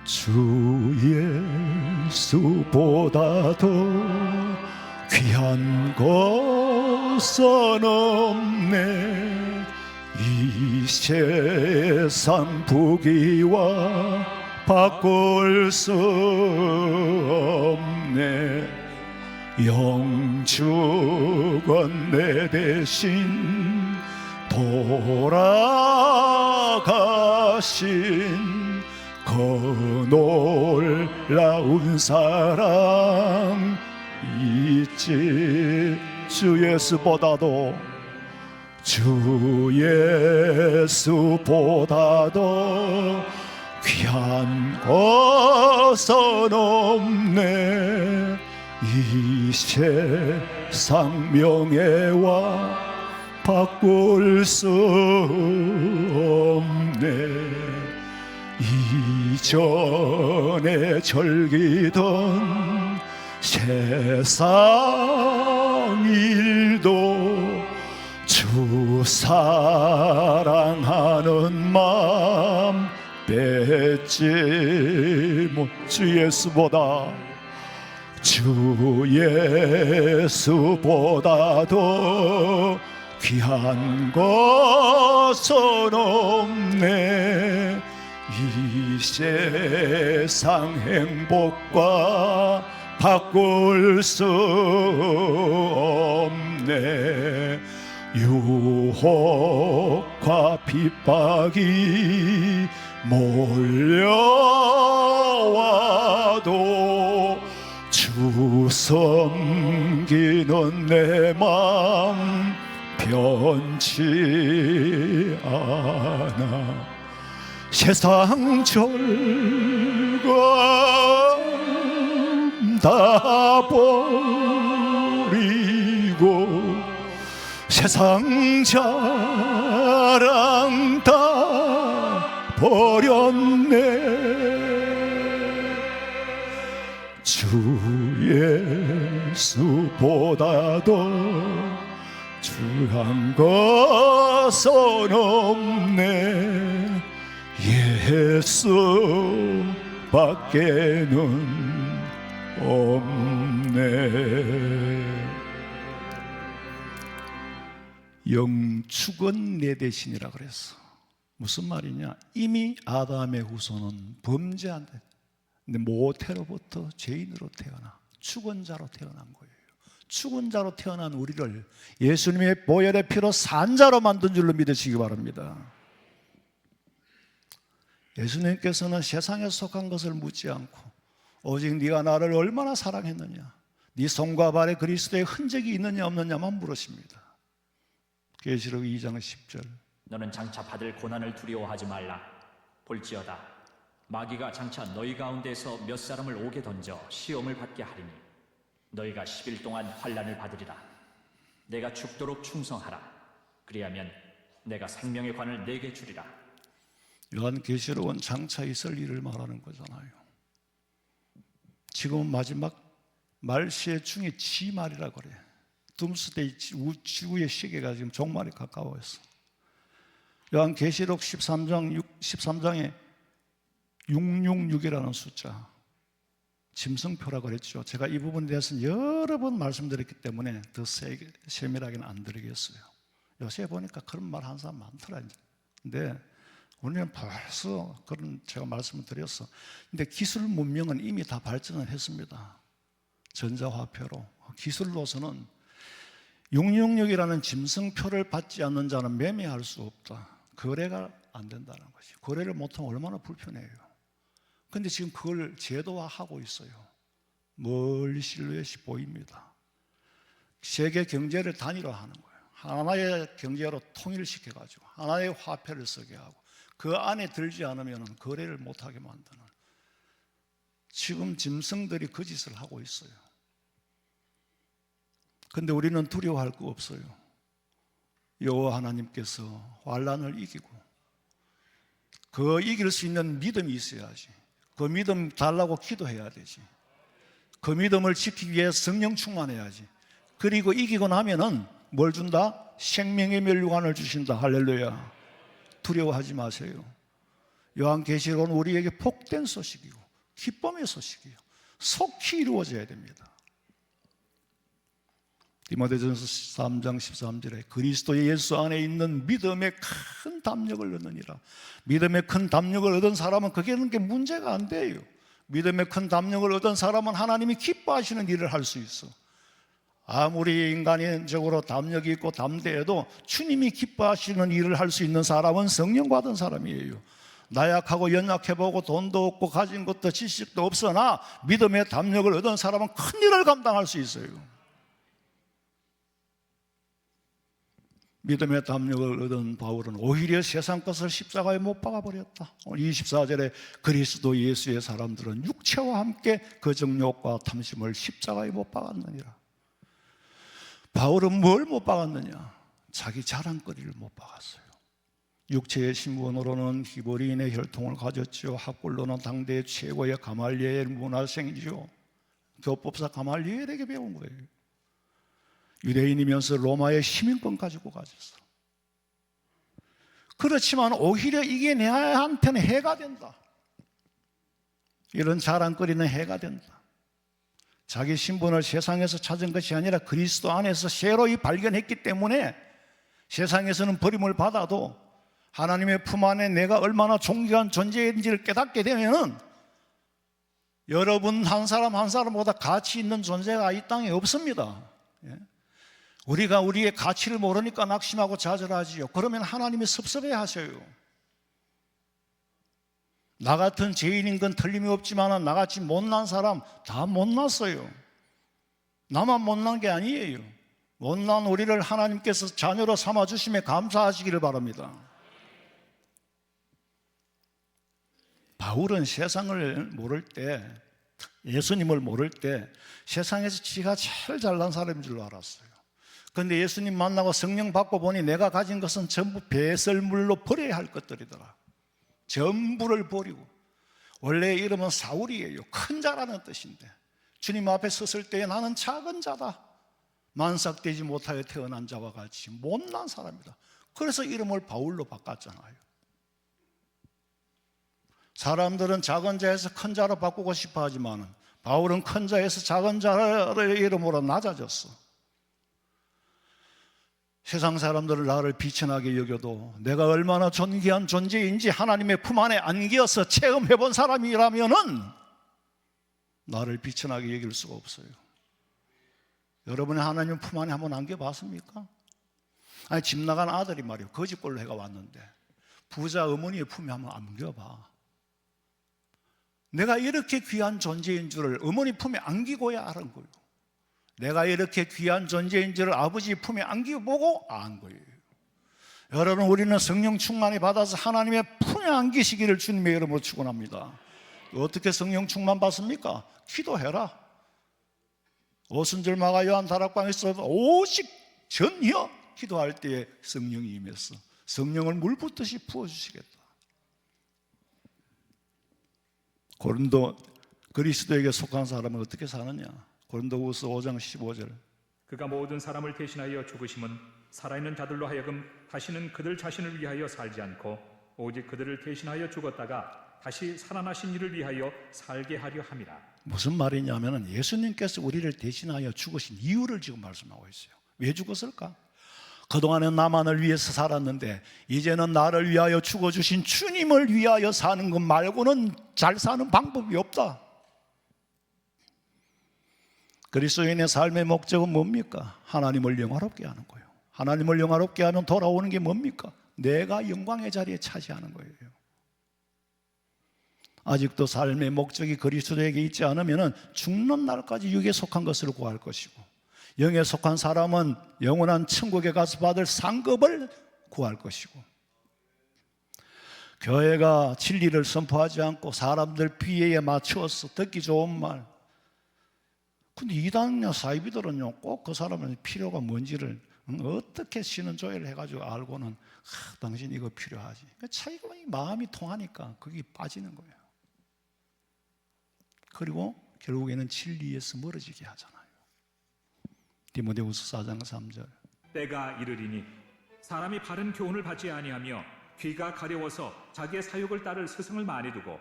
S1: 주 예수보다 더 귀한 것은 없네. 이 세상 부귀와 바꿀 수 없네. 영주건 내 대신 돌아가신 그 놀라운 사랑 있지. 주 예수보다도 귀한 것은 없네. 이 세상 명예와 바꿀 수 없네. 이전에 즐기던 세상 일도 주 사랑하는 마음 뺏지 못. 주 예수보다도 귀한 것은 없네. 이 세상 행복과 바꿀 수 없네. 유혹과 핍박이 몰려와도 주 섬기는 내 맘 변치 않아. 세상 절감 다 버리고 세상 자랑 다 주 예수보다도 중요한 것은 없네. 예수밖에는 없네. 영축은 내 대신이라 그랬어. 무슨 말이냐? 이미 아담의 후손은 범죄한다. 근데 모태로부터 죄인으로 태어나 죽은 자로 태어난 거예요. 죽은 자로 태어난 우리를 예수님의 보혈의 피로 산 자로 만든 줄로 믿으시기 바랍니다. 예수님께서는 세상에 속한 것을 묻지 않고 오직 네가 나를 얼마나 사랑했느냐, 네 손과 발에 그리스도의 흔적이 있느냐 없느냐만 물으십니다. 계시록 2장 10절.
S7: 너는 장차 받을 고난을 두려워하지 말라. 볼지어다 마귀가 장차 너희 가운데서 몇 사람을 옥에 던져 시험을 받게 하리니 너희가 10일 동안 환난을 받으리라. 내가 죽도록 충성하라. 그리하면 내가 생명의 관을 내게 주리라.
S1: 요한계시록은 장차 있을 일을 말하는 거잖아요. 지금은 마지막 말시의 중에 지말이라 그래. 둠스데이 지구의 시계가 지금 종말에 가까워졌어. 요한계시록 13장에 666이라는 숫자, 짐승표라고 그랬죠. 제가 이 부분에 대해서는 여러 번 말씀드렸기 때문에 더 세밀하게는 안 드리겠어요. 요새 보니까 그런 말 하는 사람 많더라. 근데 우리는 벌써 그런 제가 말씀을 드렸어. 근데 기술 문명은 이미 다 발전을 했습니다. 전자화폐로. 기술로서는 666이라는 짐승표를 받지 않는 자는 매매할 수 없다. 거래가 안 된다는 것이. 거래를 못하면 얼마나 불편해요. 근데 지금 그걸 제도화하고 있어요. 멀리 실루엣이 보입니다. 세계 경제를 단일화하는 거예요. 하나의 경제로 통일시켜가지고 하나의 화폐를 쓰게 하고 그 안에 들지 않으면 거래를 못하게 만드는, 지금 짐승들이 그 짓을 하고 있어요. 근데 우리는 두려워할 거 없어요. 여호와 하나님께서 환난을 이기고 그 이길 수 있는 믿음이 있어야지. 그 믿음 달라고 기도해야 되지. 그 믿음을 지키기 위해 성령 충만해야지. 그리고 이기고 나면은 뭘 준다? 생명의 멸류관을 주신다. 할렐루야. 두려워하지 마세요. 요한계시록은 우리에게 복된 소식이고 기쁨의 소식이에요. 속히 이루어져야 됩니다. 디모데전서 3장 13절에 그리스도 예수 안에 있는 믿음의 큰 담력을 얻느니라. 믿음의 큰 담력을 얻은 사람은 그게 문제가 안 돼요. 믿음의 큰 담력을 얻은 사람은 하나님이 기뻐하시는 일을 할 수 있어. 아무리 인간적으로 담력이 있고 담대해도 주님이 기뻐하시는 일을 할 수 있는 사람은 성령 받은 사람이에요. 나약하고 연약해보고 돈도 없고 가진 것도 지식도 없으나 믿음의 담력을 얻은 사람은 큰 일을 감당할 수 있어요. 믿음의 담력을 얻은 바울은 오히려 세상 것을 십자가에 못 박아버렸다. 24절에 그리스도 예수의 사람들은 육체와 함께 그 정욕과 탐심을 십자가에 못 박았느니라. 바울은 뭘 못 박았느냐? 자기 자랑거리를 못 박았어요. 육체의 신분으로는 히브리인의 혈통을 가졌죠. 학벌로는 당대 최고의 가말리엘 문화생이죠. 교법사 가말리엘에게 배운 거예요. 유대인이면서 로마의 시민권 가지고 가졌어. 그렇지만 오히려 이게 내한테는 해가 된다. 이런 자랑거리는 해가 된다. 자기 신분을 세상에서 찾은 것이 아니라 그리스도 안에서 새로이 발견했기 때문에 세상에서는 버림을 받아도 하나님의 품 안에 내가 얼마나 존귀한 존재인지를 깨닫게 되면은 여러분 한 사람 한 사람보다 가치 있는 존재가 이 땅에 없습니다. 우리가 우리의 가치를 모르니까 낙심하고 좌절하지요. 그러면 하나님이 섭섭해 하셔요. 나 같은 죄인인 건 틀림이 없지만 나같이 못난 사람 다 못났어요. 나만 못난 게 아니에요. 못난 우리를 하나님께서 자녀로 삼아주심에 감사하시기를 바랍니다. 바울은 세상을 모를 때, 예수님을 모를 때 세상에서 지가 제일 잘난 사람인 줄 알았어요. 그런데 예수님 만나고 성령 받고 보니 내가 가진 것은 전부 배설물로 버려야 할 것들이더라. 전부를 버리고, 원래 이름은 사울이에요. 큰 자라는 뜻인데 주님 앞에 섰을 때 나는 작은 자다, 만삭되지 못하여 태어난 자와 같이 못난 사람이다. 그래서 이름을 바울로 바꿨잖아요. 사람들은 작은 자에서 큰 자로 바꾸고 싶어 하지만 바울은 큰 자에서 작은 자의 이름으로 낮아졌어. 세상 사람들은 나를 비천하게 여겨도 내가 얼마나 존귀한 존재인지 하나님의 품 안에 안겨서 체험해 본 사람이라면은 나를 비천하게 여길 수가 없어요. 여러분이 하나님 품 안에 한번 안겨봤습니까? 아니, 집 나간 아들이 말이에요, 거짓골로 해가 왔는데 부자 어머니의 품에 한번 안겨봐. 내가 이렇게 귀한 존재인 줄을 어머니 품에 안기고야 아는 거예요. 내가 이렇게 귀한 존재인 줄을 아버지 품에 안기보고 안 거예요. 여러분, 우리는 성령 충만이 받아서 하나님의 품에 안기시기를 주님의 이름으로 축원합니다. 어떻게 성령 충만 받습니까? 기도해라. 오순절 마가 요한 다락방에서 오직 전혀 기도할 때에 성령이 임했어. 성령을 물 붓듯이 부어주시겠다. 고린도 그리스도에게 속한 사람은 어떻게 사느냐? 고린도후서 5장 15절.
S4: 그가 모든 사람을 대신하여 죽으심은 살아있는 자들로 하여금 다시는 그들 자신을 위하여 살지 않고 오직 그들을 대신하여 죽었다가 다시 살아나신 이를 위하여 살게 하려 함이라.
S1: 무슨 말이냐면 예수님께서 우리를 대신하여 죽으신 이유를 지금 말씀하고 있어요. 왜 죽었을까? 그동안은 나만을 위해서 살았는데 이제는 나를 위하여 죽어주신 주님을 위하여 사는 것 말고는 잘 사는 방법이 없다. 그리스도인의 삶의 목적은 뭡니까? 하나님을 영화롭게 하는 거예요. 하나님을 영화롭게 하면 돌아오는 게 뭡니까? 내가 영광의 자리에 차지하는 거예요. 아직도 삶의 목적이 그리스도에게 있지 않으면 죽는 날까지 육에 속한 것을 구할 것이고, 영에 속한 사람은 영원한 천국에 가서 받을 상급을 구할 것이고, 교회가 진리를 선포하지 않고 사람들 비애에 맞추어서 듣기 좋은 말, 근데 이단이나 사이비들은요 꼭 그 사람의 필요가 뭔지를 어떻게 신은조회를 해가지고 알고는 당신 이거 필요하지. 자기가 마음이 통하니까 거기 빠지는 거예요. 그리고 결국에는 진리에서 멀어지게 하잖아요. 디모데후서 4장 3절.
S4: 때가 이르리니 사람이 바른 교훈을 받지 아니하며 귀가 가려워서 자기의 사욕을 따를 스승을 많이 두고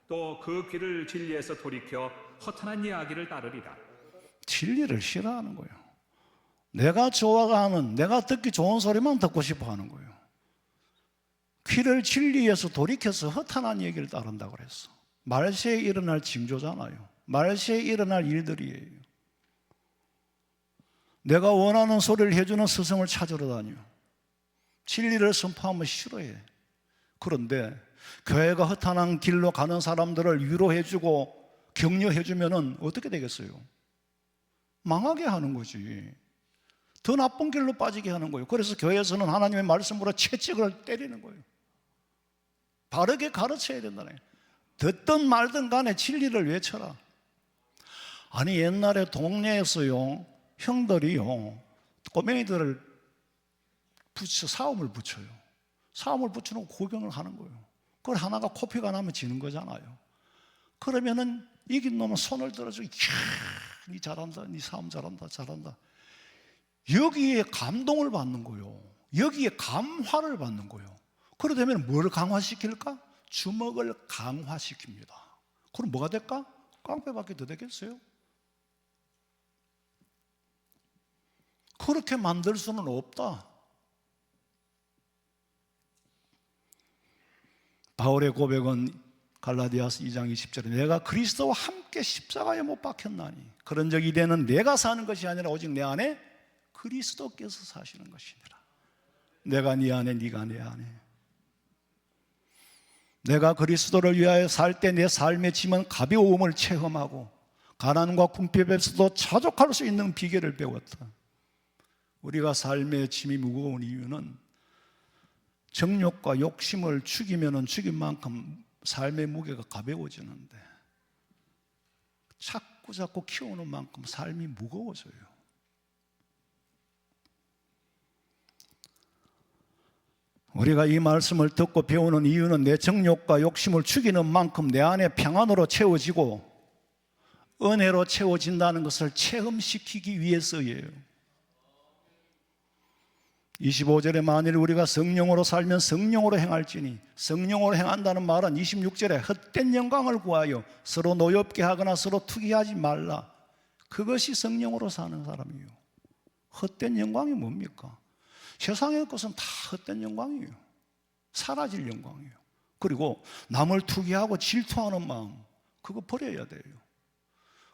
S4: 또 그 귀를 진리에서 돌이켜 허탄한 이야기를 따르리라.
S1: 진리를 싫어하는 거예요. 내가 좋아하는, 내가 듣기 좋은 소리만 듣고 싶어 하는 거예요. 귀를 진리에서 돌이켜서 허탄한 얘기를 따른다고 그랬어. 말세에 일어날 징조잖아요. 말세에 일어날 일들이에요. 내가 원하는 소리를 해주는 스승을 찾으러 다녀. 진리를 선포하면 싫어해. 그런데 교회가 허탄한 길로 가는 사람들을 위로해주고 격려해주면 어떻게 되겠어요? 망하게 하는 거지. 더 나쁜 길로 빠지게 하는 거예요. 그래서 교회에서는 하나님의 말씀으로 채찍을 때리는 거예요. 바르게 가르쳐야 된다는 거예요. 듣든 말든 간에 진리를 외쳐라. 아니, 옛날에 동네에서요 형들이요 꼬맹이들을 사움을 붙여요. 사움을 붙여놓고 구경을 하는 거예요. 그걸 하나가 코피가 나면 지는 거잖아요. 그러면은 이긴 놈은 손을 들어주고 니 잘한다, 니 싸움 잘한다, 잘한다. 여기에 감동을 받는 거예요. 여기에 감화를 받는 거예요. 그러다면 뭘 강화시킬까? 주먹을 강화시킵니다. 그럼 뭐가 될까? 깡패밖에 더 되겠어요? 그렇게 만들 수는 없다. 바울의 고백은 갈라디아서 2장 20절에 내가 그리스도와 함께 십자가에 못 박혔나니 그런 적이 되는 내가 사는 것이 아니라 오직 내 안에 그리스도께서 사시는 것이니라. 내가 네 안에, 네가 내 안에. 내가 그리스도를 위하여 살 때 내 삶의 짐은 가벼움을 체험하고 가난과 궁핍에서도 자족할 수 있는 비결을 배웠다. 우리가 삶의 짐이 무거운 이유는 정욕과 욕심을 죽이면 죽인 만큼 삶의 무게가 가벼워지는데 자꾸 키우는 만큼 삶이 무거워져요. 우리가 이 말씀을 듣고 배우는 이유는 내 정욕과 욕심을 죽이는 만큼 내 안에 평안으로 채워지고 은혜로 채워진다는 것을 체험시키기 위해서예요. 25절에 만일 우리가 성령으로 살면 성령으로 행할지니, 성령으로 행한다는 말은 26절에 헛된 영광을 구하여 서로 노엽게 하거나 서로 투기하지 말라. 그것이 성령으로 사는 사람이에요. 헛된 영광이 뭡니까? 세상의 것은 다 헛된 영광이에요. 사라질 영광이에요. 그리고 남을 투기하고 질투하는 마음, 그거 버려야 돼요.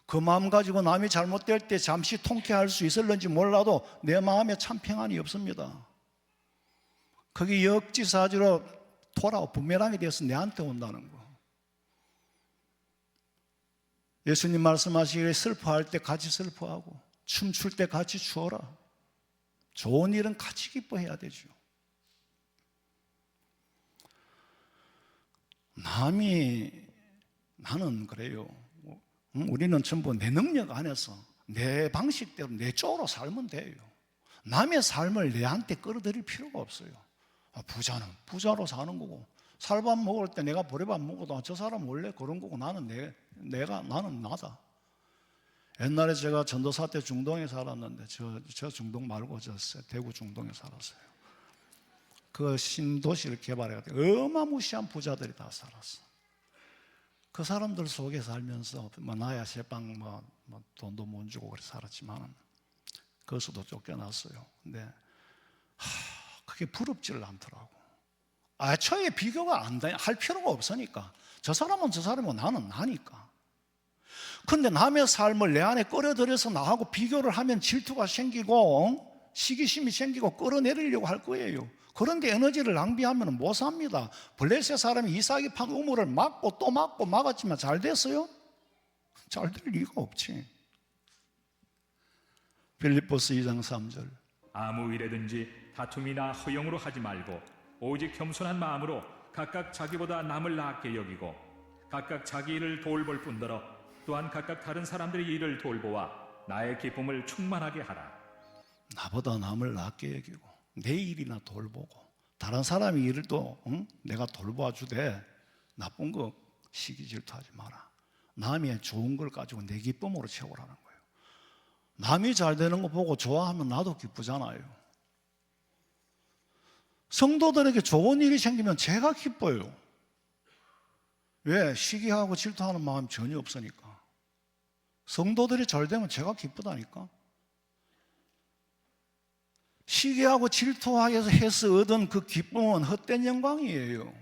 S1: 그 마음 가지고 남이 잘못될 때 잠시 통쾌할 수 있을는지 몰라도 내 마음에 참 평안이 없습니다. 그게 역지사지로 돌아와 부메랑이 돼서 내한테 온다는 거. 예수님 말씀하시기를 슬퍼할 때 같이 슬퍼하고 춤출 때 같이 추어라. 좋은 일은 같이 기뻐해야 되죠. 나는 그래요. 우리는 전부 내 능력 안에서 내 방식대로 내 쪽으로 살면 돼요. 남의 삶을 내한테 끌어들일 필요가 없어요. 부자는 부자로 사는 거고, 살밥 먹을 때 내가 보리밥 먹어도 저 사람 원래 그런 거고, 나는 나는 나다. 옛날에 제가 전도사 때 중동에 살았는데, 저 중동 말고 저 대구 중동에 살았어요. 그 신도시를 개발해가지고 어마무시한 부자들이 다 살았어. 그 사람들 속에 살면서 나야 제빵 돈도 못 주고 그래 살았지만 거기서도 쫓겨났어요. 근데 그게 부럽지를 않더라고. 애초에 비교가 할 필요가 없으니까. 저 사람은 저 사람이고 나는 나니까. 근데 남의 삶을 내 안에 끌어들여서 나하고 비교를 하면 질투가 생기고 시기심이 생기고 끌어내리려고 할 거예요. 그런데 에너지를 낭비하면 못 삽니다. 블레셋 사람이 이삭이 판 우물을 막고 또 막고 막았지만 잘 됐어요? 잘 될 리가 없지. 빌립보서 2장 3절.
S4: 아무 일에든지 다툼이나 허영으로 하지 말고 오직 겸손한 마음으로 각각 자기보다 남을 낫게 여기고 각각 자기 일을 돌볼 뿐더러 또한 각각 다른 사람들의 일을 돌보아 나의 기쁨을 충만하게 하라.
S1: 나보다 남을 낫게 여기고 내 일이나 돌보고 다른 사람의 일을 또 내가 돌보아 주되 나쁜 거 시기 질투하지 마라. 남의 좋은 걸 가지고 내 기쁨으로 채우라는 거예요. 남이 잘 되는 거 보고 좋아하면 나도 기쁘잖아요. 성도들에게 좋은 일이 생기면 제가 기뻐요. 왜? 시기하고 질투하는 마음 전혀 없으니까. 성도들이 잘 되면 제가 기쁘다니까. 시기하고 질투해서 얻은 그 기쁨은 헛된 영광이에요.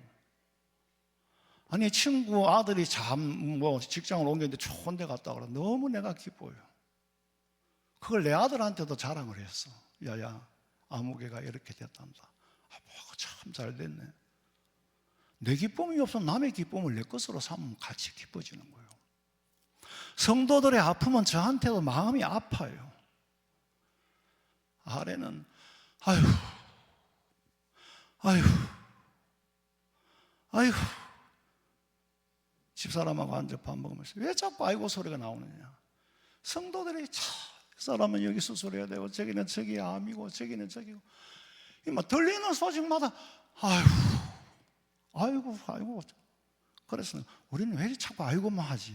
S1: 아니 친구 아들이 직장을 옮겼는데 좋은 데 갔다 그래. 너무 내가 기뻐요. 그걸 내 아들한테도 자랑을 했어. 야야 아무개가 이렇게 됐단다. 참 잘 됐네. 내 기쁨이 없으면 남의 기쁨을 내 것으로 삼으면 같이 기뻐지는 거예요. 성도들의 아픔은 저한테도 마음이 아파요. 아래는 아휴 집사람하고 앉아 밥 먹으면서 왜 자꾸 아이고 소리가 나오느냐. 성도들이 이 사람은 여기 수술해야 되고 저기는 저기 암이고 저기는 저기고 들리는 소식마다 아이고 그래서 우리는 왜 자꾸 아이고만 하지?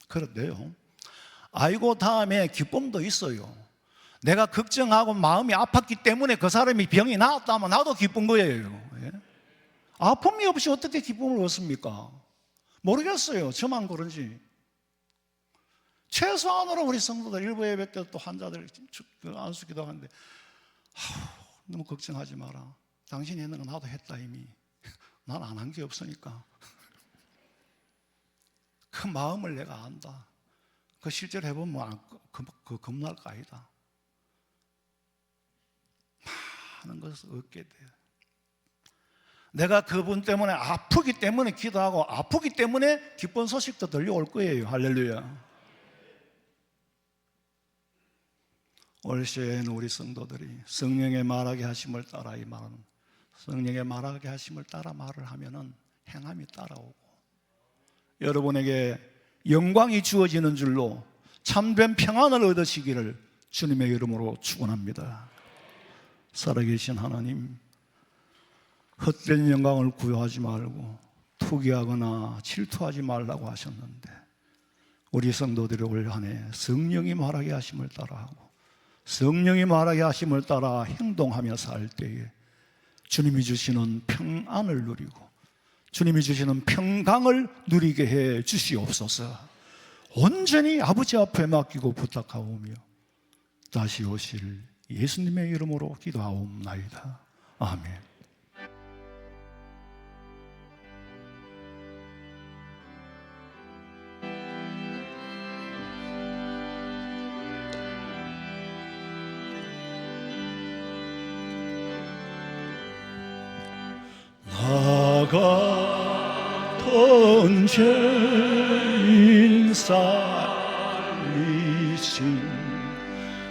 S1: 그런데요, 아이고 다음에 기쁨도 있어요. 내가 걱정하고 마음이 아팠기 때문에 그 사람이 병이 나았다면 나도 기쁜 거예요. 예? 아픔이 없이 어떻게 기쁨을 얻습니까? 모르겠어요. 저만 그런지. 최소한으로 우리 성도들 일부 예배 때 또 환자들 안수기도 하는데 너무 걱정하지 마라. 당신이 했는 거 나도 했다 이미. 난 안 한 게 없으니까. 그 마음을 내가 안다. 그 실제로 해보면 그 겁날 거 아니다. 많은 것을 얻게 돼요. 내가 그분 때문에 아프기 때문에 기도하고 아프기 때문에 기쁜 소식도 들려올 거예요. 할렐루야. 올 시에는 우리 성도들이 성령의 말하게 하심을 따라 이 말은 성령의 말하게 하심을 따라 말을 하면은 행함이 따라오고 여러분에게 영광이 주어지는 줄로 참된 평안을 얻으시기를 주님의 이름으로 축원합니다. 살아계신 하나님, 헛된 영광을 구하지 말고 투기하거나 질투하지 말라고 하셨는데, 우리 성도들이 올 한 해 성령이 말하게 하심을 따라하고 성령이 말하게 하심을 따라 행동하며 살 때에 주님이 주시는 평안을 누리고 주님이 주시는 평강을 누리게 해 주시옵소서. 온전히 아버지 앞에 맡기고 부탁하오며 다시 오실 예수님의 이름으로 기도하옵나이다. 아멘. 나같은 죄인 살리신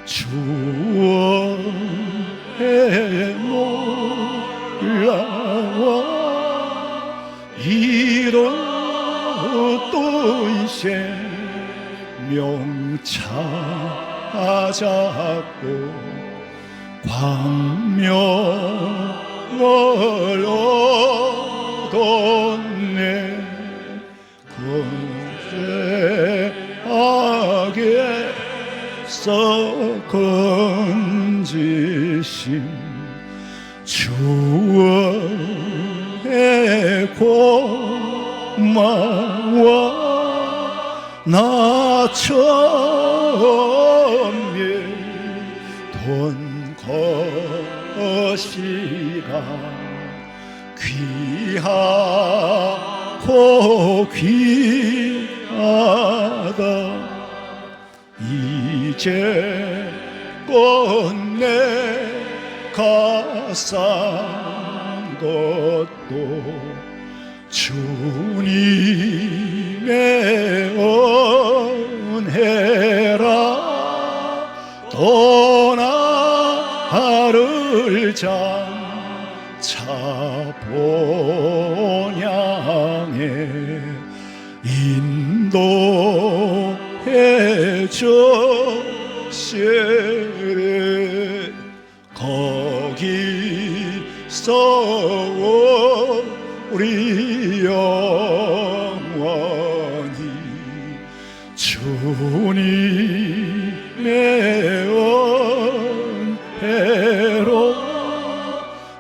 S1: 주의 놀라와 잃었던 생명 찾았고 광명을 얻었네. 거대하게서 건지신 주의 고마워 나 천명 돈 것이가 귀하고 귀하다. 이제 곧 내가 산 것도 주님의 은혜라. 또 나를 장차 본향에 인도해 주시리. 거기서 우리 영원히 주님의 은혜로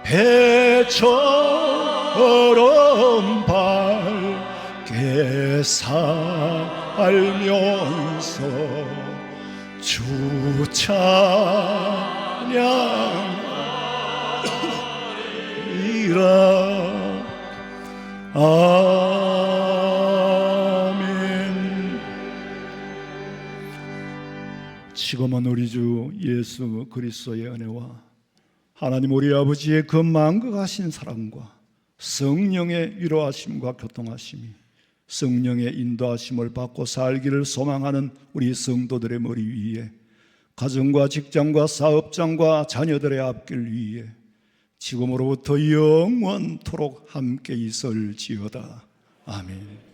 S1: 해처럼 밝게 살면서 주 찬양이라. 아멘. 지금은 우리 주 예수 그리스도의 은혜와 하나님 우리 아버지의 그 만극하신 사랑과 성령의 위로하심과 교통하심이 성령의 인도하심을 받고 살기를 소망하는 우리 성도들의 머리 위에, 가정과 직장과 사업장과 자녀들의 앞길 위에 지금으로부터 영원토록 함께 있을지어다. 아멘.